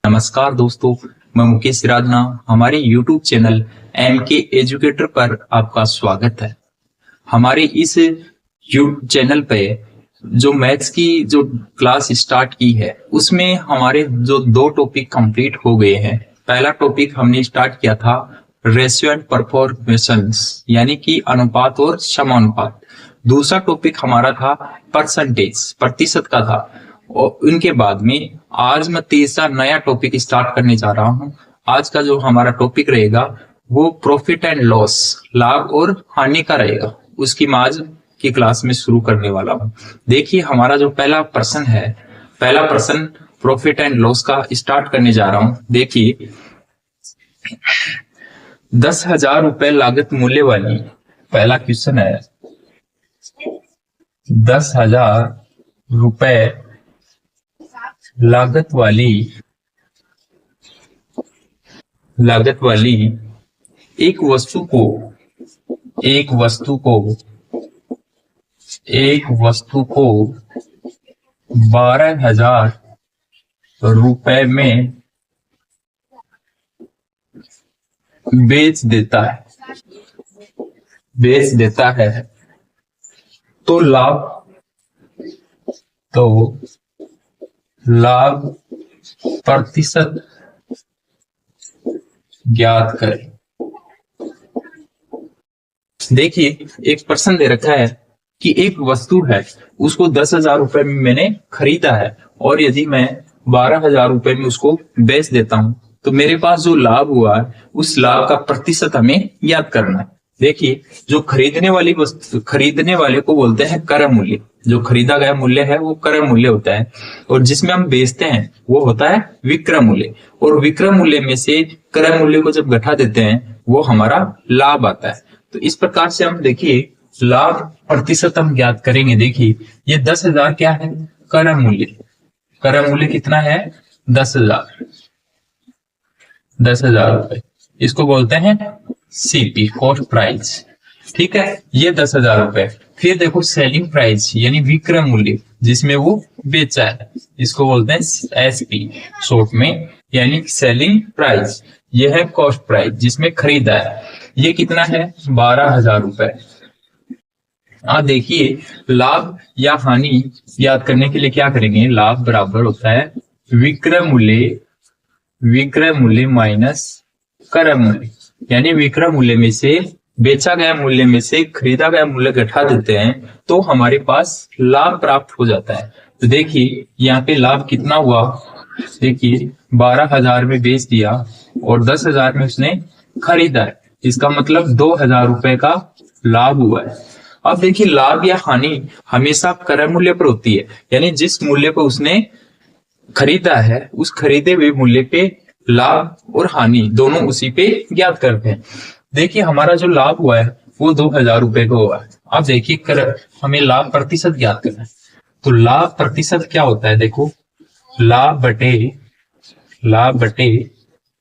नमस्कार दोस्तों, मैं मुकेश राजना। हमारे YouTube चैनल MK एजुकेटर पर आपका स्वागत है। हमारे इस YouTube चैनल पे जो मैथ्स की जो क्लास स्टार्ट की है उसमें हमारे जो दो टॉपिक कंप्लीट हो गए हैं। पहला टॉपिक हमने स्टार्ट किया था रेशियो एंड परफॉर्मेशंस, यानी कि अनुपात और समानुपात। दूसरा टॉपिक हमारा था परसेंटेज, प्रतिशत का था। और उनके बाद में आज मैं तीसरा नया टॉपिक स्टार्ट करने जा रहा हूँ। आज का जो हमारा टॉपिक रहेगा वो प्रॉफिट एंड लॉस, लाभ और हानि का रहेगा। उसकी मैं आज की क्लास में शुरू करने वाला हूँ। देखिए, हमारा जो पहला प्रश्न प्रॉफिट एंड लॉस का स्टार्ट करने जा रहा हूँ। देखिए, 10,000 रुपए लागत मूल्य वाली, पहला क्वेश्चन है 10,000 रुपए लागत वाली एक वस्तु को 12,000 रुपए में बेच देता है तो लाभ प्रतिशत ज्ञात करें। देखिए, एक प्रश्न दे रखा है कि एक वस्तु है, उसको 10,000 रुपए में मैंने खरीदा है और यदि मैं 12,000 रुपए में उसको बेच देता हूं तो मेरे पास जो लाभ हुआ है उस लाभ का प्रतिशत हमें ज्ञात करना है। देखिए, जो खरीदने वाले को बोलते हैं क्रय मूल्य। जो खरीदा गया मूल्य है वो क्रय मूल्य होता है, और जिसमें हम बेचते हैं वो होता है विक्रय मूल्य। और विक्रय मूल्य में से क्रय मूल्य को जब घटा देते हैं वो हमारा लाभ आता है। तो इस प्रकार से हम देखिए लाभ प्रतिशत हम ज्ञात करेंगे। देखिए, ये 10,000 क्या है? क्रय मूल्य कितना है? 10,000 रुपए। इसको बोलते हैं सीपी, कॉस्ट प्राइस। ठीक है, ये 10,000 रुपए। फिर देखो सेलिंग प्राइस यानी विक्रय मूल्य, जिसमें वो बेचा है, इसको बोलते हैं एसपी शॉर्ट में, यानी सेलिंग प्राइस। ये है कॉस्ट प्राइस, जिसमें खरीदा है। ये कितना है? 12,000 रुपए। आप देखिए, लाभ या हानि याद करने के लिए क्या करेंगे? लाभ बराबर होता है विक्रय मूल्य माइनस क्रय मूल्य, यानी विक्रय मूल्य में से बेचा गया मूल्य में से खरीदा गया मूल्य घटा देते हैं तो हमारे पास लाभ प्राप्त हो जाता है। तो देखिए, यहाँ पे लाभ कितना हुआ? देखिए, 12,000 में बेच दिया और 10,000 में उसने खरीदा है, इसका मतलब 2,000 रुपए का लाभ हुआ है। अब देखिए, लाभ या हानि हमेशा क्रय मूल्य पर होती है, यानी जिस मूल्य पर उसने खरीदा है उस खरीदे हुए मूल्य पे लाभ और हानि दोनों उसी पे ज्ञात करते हैं। देखिए, हमारा जो लाभ हुआ है वो 2,000 रुपए का हुआ है। अब देखिए, हमें लाभ प्रतिशत ज्ञात करना है। तो लाभ प्रतिशत क्या होता है? देखो, लाभ बटे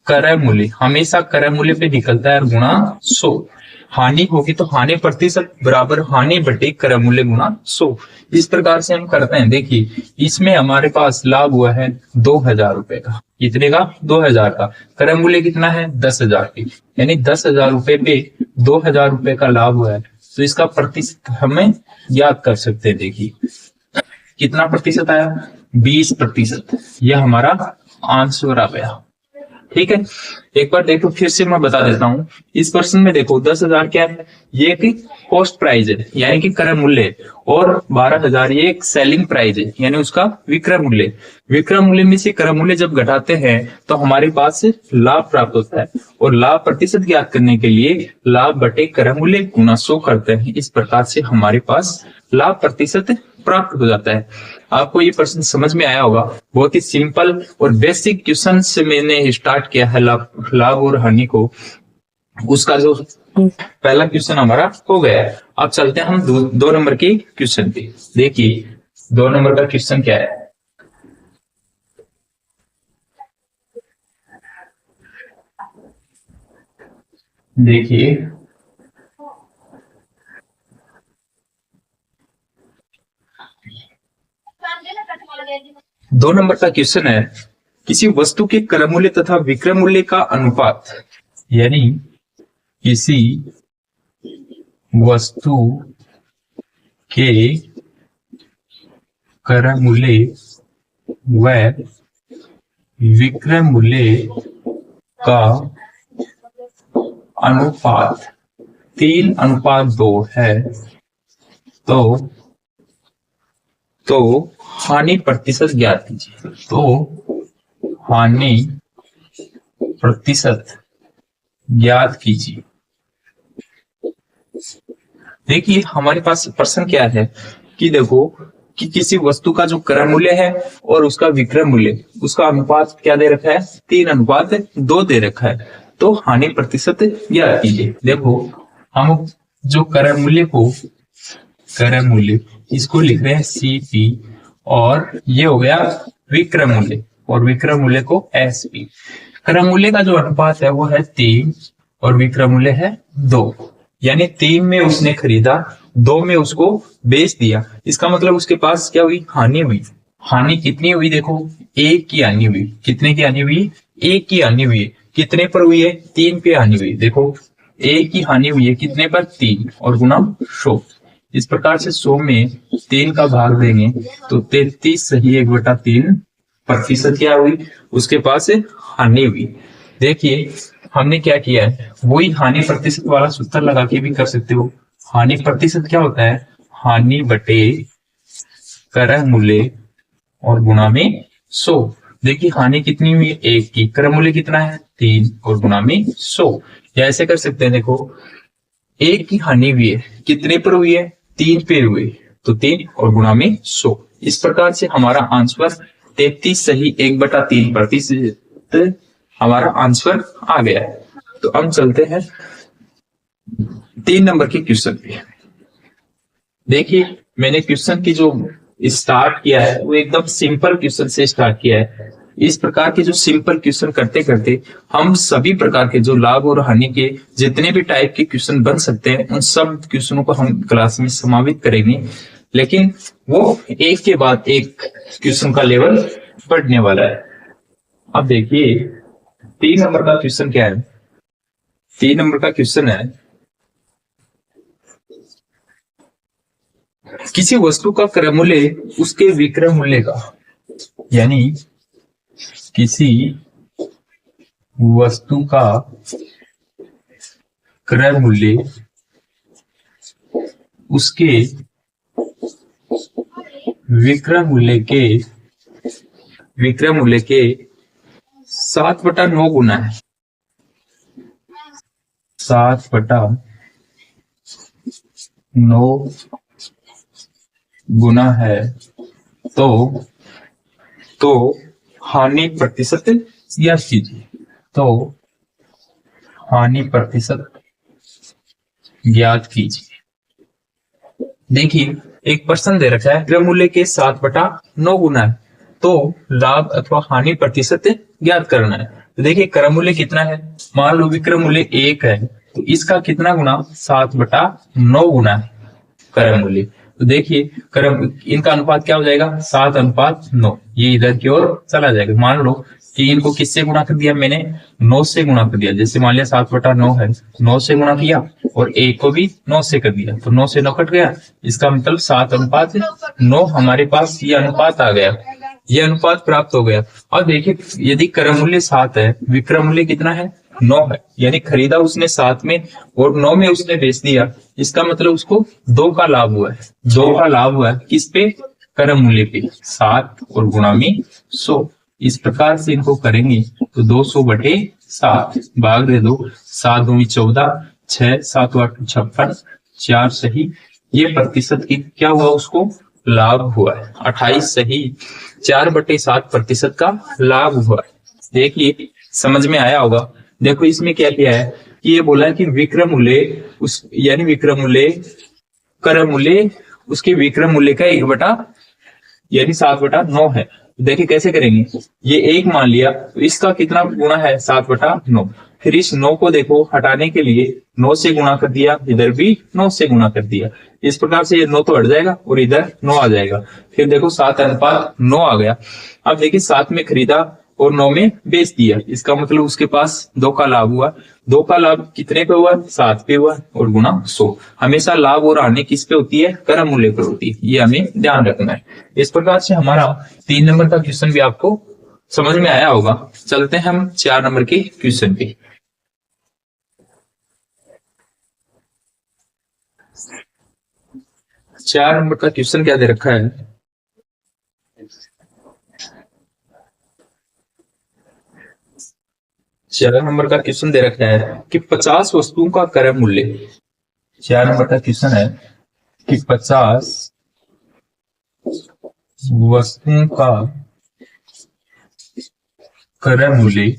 क्रय मूल्य, हमेशा क्रय मूल्य पे निकलता है गुणा 100। हानि होगी तो हानि प्रतिशत बराबर हानि बटे क्रय मूल्य गुणा 100। इस प्रकार से हम करते हैं। देखिए, इसमें हमारे पास लाभ हुआ है 2,000 रुपए का। कितने का? 2,000 का। क्रय मूल्य कितना है? 10,000 की, यानी 10,000 रुपए पे 2,000 रुपए का लाभ हुआ है। तो इसका प्रतिशत हमें याद कर सकते हैं। देखिए, कितना प्रतिशत आया? 20%। यह हमारा आंसर आ गया। ठीक है, एक बार देखो, फिर से मैं बता देता हूं। इस प्रश्न में देखो, 10,000 क्या है? ये एक कॉस्ट प्राइस है, यानी कि क्रय मूल्य, और 12,000 ये एक सेलिंग प्राइस है, यानी उसका विक्रय मूल्य। विक्रय मूल्य में से क्रय मूल्य जब घटाते हैं तो हमारे पास लाभ प्राप्त होता है, और लाभ प्रतिशत ज्ञात करने के लिए लाभ बटे क्रय मूल्य गुणा 100 करते हैं। इस प्रकार से हमारे पास लाभ प्रतिशत प्राप्त हो जाता है। आपको ये प्रश्न समझ में आया होगा। बहुत ही सिंपल और बेसिक क्वेश्चन से मैंने स्टार्ट किया है लाभ और हानि को। उसका जो पहला क्वेश्चन हमारा हो गया है। अब चलते हैं हम दो नंबर के क्वेश्चन पे। देखिए, 2 नंबर का क्वेश्चन क्या है? देखिए, 2 नंबर का क्वेश्चन है किसी वस्तु के क्रय मूल्य तथा विक्रय मूल्य का अनुपात, यानी किसी वस्तु के क्रय मूल्य व विक्रय मूल्य का अनुपात 3:2 है, तो हानि प्रतिशत ज्ञात कीजिए। तो हानि प्रतिशत ज्ञात कीजिए। देखिए हमारे पास प्रश्न क्या है कि देखो कि किसी वस्तु का जो क्रय मूल्य है और उसका विक्रय मूल्य, उसका अनुपात क्या दे रखा है, 3:2 दे रखा है। तो हानि प्रतिशत ज्ञात कीजिए। देखो हम जो क्रय मूल्य इसको लिख रहे हैं CP, और ये हो गया विक्रय मूल्य, और विक्रय मूल्य को SP। क्रय मूल्य का जो अनुपात है वो है 3 और विक्रय मूल्य है 2, यानी 3 में उसने खरीदा, 2 में उसको बेच दिया। इसका मतलब उसके पास क्या हुई, हानि हुई। हानि कितनी हुई, देखो 1 की हानि हुई। कितने की हानि हुई, 1 की हानि हुई। कितने पर हुई है, 3 पे हानि हुई। देखो 1 की हानि हुई है कितने पर, 3, और गुना 100। इस प्रकार से 100 में 3 का भाग देंगे तो 33 सही 1/3 प्रतिशत क्या हुई, उसके पास हानि हुई। देखिए हमने क्या किया है, वही हानि प्रतिशत वाला सूत्र लगा के भी कर सकते हो। हानि प्रतिशत क्या होता है, हानि बटे क्रय मूल्य और गुणा में 100। देखिए हानि कितनी हुई है, 1 की, क्रय मूल्य कितना है 3, और गुणा में 100। या ऐसे कर सकते हैं, देखो 1 की हानि हुई है, कितने पर हुई है, 3 पे हुई, तो 3 और गुणा में 100। इस प्रकार से हमारा आंसर 33 सही 1/3 प्रतिशत हमारा आंसर आ गया है। तो हम चलते हैं 3 नंबर के क्वेश्चन पे। देखिए मैंने क्वेश्चन की जो स्टार्ट किया है वो एकदम सिंपल क्वेश्चन से स्टार्ट किया है। इस प्रकार के जो सिंपल क्वेश्चन करते करते हम सभी प्रकार के जो लाभ और हानि के जितने भी टाइप के क्वेश्चन बन सकते हैं उन सब क्वेश्चनों को हम क्लास में समावित करेंगे, लेकिन वो एक के बाद एक क्वेश्चन का लेवल बढ़ने वाला है। अब देखिए 3 नंबर का क्वेश्चन क्या है। 3 नंबर का क्वेश्चन है, किसी वस्तु का क्रय मूल्य उसके विक्रय मूल्य का, यानी किसी वस्तु का क्रय मूल्य उसके विक्रय मूल्य के 7/9 गुना है। 7/9 गुना है, तो हानि प्रतिशत ज्ञात कीजिए। तो हानि प्रतिशत ज्ञात कीजिए। देखिए एक प्रश्न दे रखा है, क्रय मूल्य के 7/9 गुना है, तो लाभ अथवा हानि प्रतिशत ज्ञात करना है। तो देखिए क्रय मूल्य कितना है, मान लो विक्रय मूल्य 1 है, तो इसका कितना गुना, 7/9 गुना है क्रय मूल्य। तो देखिए इनका अनुपात क्या हो जाएगा, 7:9। ये इधर की ओर चला जाएगा। मान लो कि इनको किससे गुणा कर दिया, मैंने 9 से गुणा कर दिया। जैसे मान लिया 7/9 है, 9 से गुणा किया और 1 को भी 9 से कर दिया, तो 9 से 9 कट गया। इसका मतलब 7:9 हमारे पास ये अनुपात आ गया, ये अनुपात प्राप्त हो गया। और देखिए यदि क्रय मूल्य 7 है, विक्रय मूल्य कितना है, 9 है, यानी खरीदा उसने 7 में और 9 में उसने बेच दिया। इसका मतलब उसको 2 का लाभ हुआ है। 2 का लाभ हुआ है किस पे, क्रय मूल्य पे, 7 और गुणा में 100। इस प्रकार से इनको करेंगे तो 200/7 भाग दे दो, 7 दूनी 14, 6 7 8 56, 4 सही। ये प्रतिशत की क्या हुआ, उसको लाभ हुआ है। 28 सही 4/7 प्रतिशत का लाभ हुआ है। देखिए समझ में आया होगा। देखो इसमें क्या किया है कि ये बोला है कि विक्रय मूल्य यानी विक्रय मूल्य क्रय मूल्य उसके विक्रय मूल्य का 7/9 है। देखिए कैसे करेंगे, ये 1 मान लिया तो इसका कितना गुणा है, 7/9। फिर इस 9 को देखो हटाने के लिए 9 से गुणा कर दिया, इधर भी 9 से गुणा कर दिया। इस प्रकार से ये 9 तो हट जाएगा और इधर 9 आ जाएगा। फिर देखो 7/9 आ गया। अब देखिए 7 में खरीदा और 9 में बेच दिया, इसका मतलब उसके पास 2 का लाभ हुआ। 2 का लाभ कितने पे हुआ? 7 पे हुआ, और गुना 100। हमेशा लाभ और हानि किस पे होती है? क्रम मूल्य पे होती है, ये हमें ध्यान रखना है। इस प्रकार से हमारा 3 नंबर का क्वेश्चन भी आपको समझ में आया होगा। चलते हैं हम 4 नंबर के क्वेश्चन पे। 4 नंबर का क्वेश्चन क्या दे रखा है? 4 नंबर का क्वेश्चन दे रखा है कि 50 वस्तुओं का क्रय मूल्य। 4 नंबर का क्वेश्चन है कि 50 वस्तुओं का क्रय मूल्य,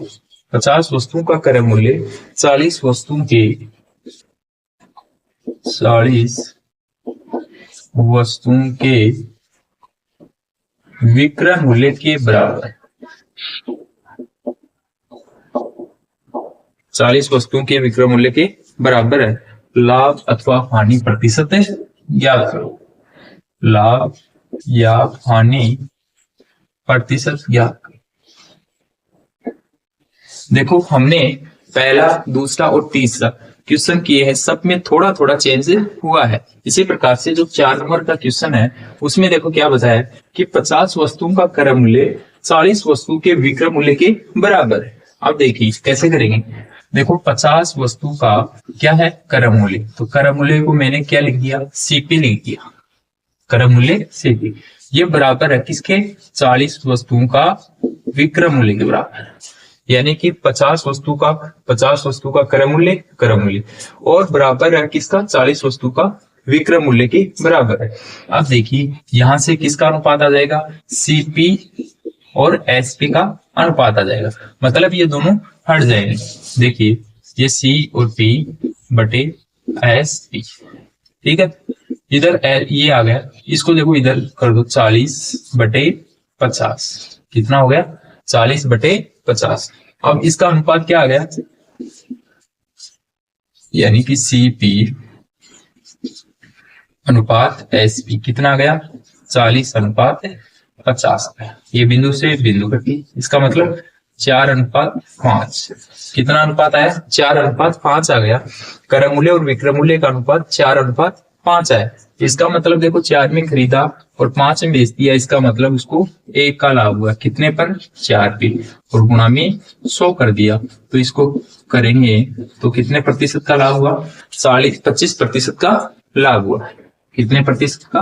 50 वस्तुओं का क्रय मूल्य 40 वस्तुओं के 40 वस्तुओं के विक्रय मूल्य के बराबर है। 40 वस्तुओं के विक्रय मूल्य के बराबर है। लाभ अथवा हानि प्रतिशत ज्ञात करो। लाभ या हानि प्रतिशत ज्ञात करो। देखो हमने पहला, दूसरा और तीसरा क्वेश्चन किए हैं, सब में थोड़ा थोड़ा चेंज हुआ है। इसी प्रकार से जो 4 नंबर का क्वेश्चन है उसमें देखो क्या बताया कि 50 वस्तुओं का क्रय मूल्य 40 वस्तु के विक्रय मूल्य के बराबर है। अब देखिए कैसे करेंगे। देखो 50 वस्तु का क्या है? क्रय मूल्य। तो क्रय मूल्य को मैंने क्या लिख दिया? सीपी लिख दिया। क्रय मूल्य सीपी ये बराबर है किसके? 40 वस्तुओं का विक्रय मूल्य के बराबर। यानी कि 50 वस्तु का क्रय मूल्य और बराबर है किसका? 40 वस्तु का विक्रय मूल्य के बराबर है। अब देखिए यहां से किसका अनुपात आ जाएगा? सीपी और एसपी का अनुपात आ जाएगा। मतलब ये दोनों हट जाएंगे। देखिए ये सी और पी बटे एस पी, ठीक है। इधर ये आ गया, इसको देखो इधर कर दो 40 बटे 50। कितना हो गया? 40 बटे 50। अब इसका अनुपात क्या आ गया? यानी कि सीपी अनुपात एसपी कितना आ गया? 40 अनुपात 50। ये बिंदु से बिंदु कटी, इसका मतलब 4:5। कितना अनुपात आया? 4:5 आ गया। क्रय मूल्य और विक्रय मूल्य का अनुपात 4:5 आया। इसका मतलब देखो 4 में खरीदा और 5 में बेच दिया, इसका मतलब उसको 1 का लाभ हुआ। कितने पर? 4 पे, और गुणा में 100 कर दिया। तो इसको करेंगे तो कितने प्रतिशत का लाभ हुआ? 25% का लाभ हुआ। कितने प्रतिशत का?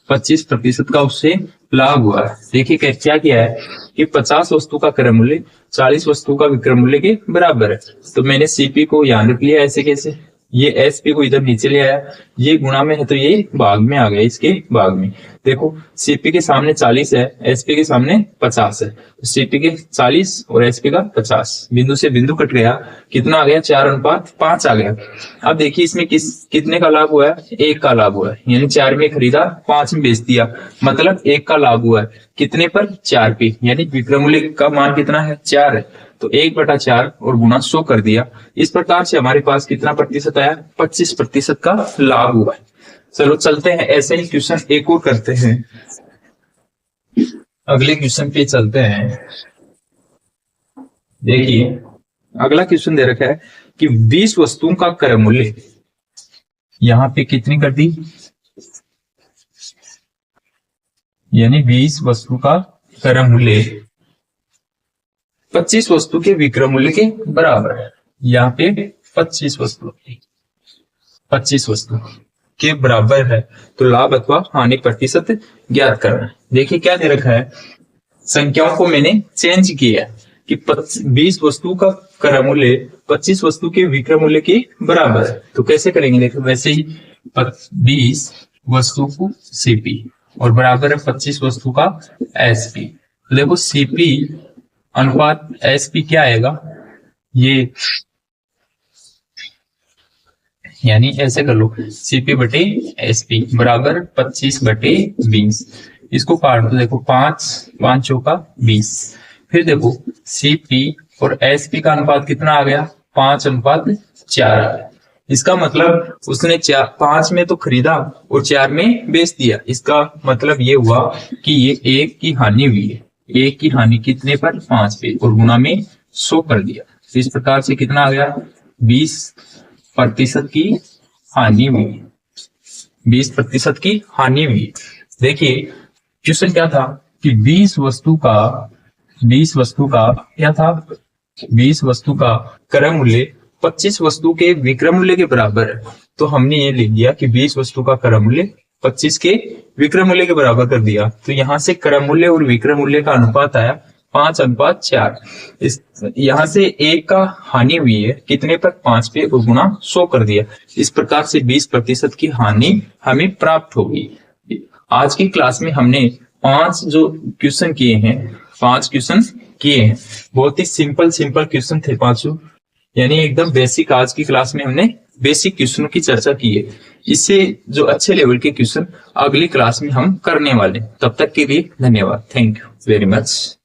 25% का उससे लाभ हुआ। देखिए क्या किया है कि 50 वस्तु का क्रय मूल्य 40 वस्तु का विक्रय मूल्य के बराबर है। तो मैंने सीपी को यहां रख लिया। ऐसे कैसे? ये एसपी को इधर नीचे ले आया, ये गुणा में है तो ये भाग में आ गया, इसके भाग में। देखो सीपी के सामने 40 है, एसपी के सामने 50 है। सीपी के 40 और एसपी का 50, बिंदु से बिंदु कट गया। कितना आ गया? 4:5 आ गया। अब देखिए इसमें कितने का लाभ हुआ है? 1 का लाभ हुआ है। यानी 4 में खरीदा, 5 में बेच दिया, मतलब 1 का लाभ हुआ है। कितने पर? 4 पे। यानी विक्रय मूल्य का मान कितना है? 4 है। तो 1/4 और गुणा 100 कर दिया। इस प्रकार से हमारे पास कितना प्रतिशत आया? 25% का लाभ हुआ है। चलो चलते हैं, ऐसे ही क्वेश्चन एक और करते हैं। अगले क्वेश्चन पे चलते हैं। देखिए अगला क्वेश्चन दे रखा है कि 20 वस्तुओं का क्रय मूल्य, यहां पे कितनी कर दी? यानी 20 वस्तु का क्रय मूल्य 25 वस्तु के विक्रय मूल्य के बराबर है। यहाँ पे 25 वस्तु के बराबर है। तो लाभ अथवा हानि प्रतिशत ज्ञात करना है। देखिए क्या दे रखा है, संख्याओं को मैंने चेंज किया कि 20 वस्तु का क्रय मूल्य 25 वस्तु के विक्रय मूल्य के बराबर है। तो कैसे करेंगे? देखो वैसे ही 20 वस्तु को सीपी और बराबर है 25 वस्तु का एसपी। तो देखो सीपी अनुपात एसपी क्या आएगा? ये यानी ऐसे कर लो, सीपी बटे एसपी बराबर 25/20। इसको काट दो, देखो 5 चौका 20। फिर देखो सीपी और एसपी का अनुपात कितना आ गया? 5:4। इसका मतलब उसने 5 में तो खरीदा और 4 में बेच दिया। इसका मतलब ये हुआ कि ये 1 की हानि हुई है। ए की हानि कितने पर 5 पे और गुणा में 100 कर दिया। तो इस प्रकार से कितना आ गया 20% की हानि हुई, 20% की हानि हुई। देखिए क्वेश्चन क्या था कि 20 वस्तु का क्या था, 20 वस्तु का क्रय मूल्य 25 वस्तु के विक्रय मूल्य के बराबर है। तो हमने ये लिख दिया कि 20 वस्तु का क्रय मूल्य 25 के विक्रय मूल्य के बराबर कर दिया। तो यहाँ से क्रय मूल्य और विक्रय मूल्य का अनुपात आया 5:4। इस यहाँ से एक का हानि हुई है कितने पर 5 पे और गुणा 100 कर दिया। इस प्रकार से 20% की हानि हमें प्राप्त होगी। आज की क्लास में हमने 5 जो क्वेश्चन किए हैं, 5 क्वेश्चन किए हैं। बहुत ही सिंपल क्वेश्चन थे पांचों, यानी एकदम बेसिक। आज की क्लास में हमने बेसिक क्वेश्चनों की चर्चा की है। इससे जो अच्छे लेवल के क्वेश्चन अगली क्लास में हम करने वाले। तब तक के लिए धन्यवाद। Thank you very much.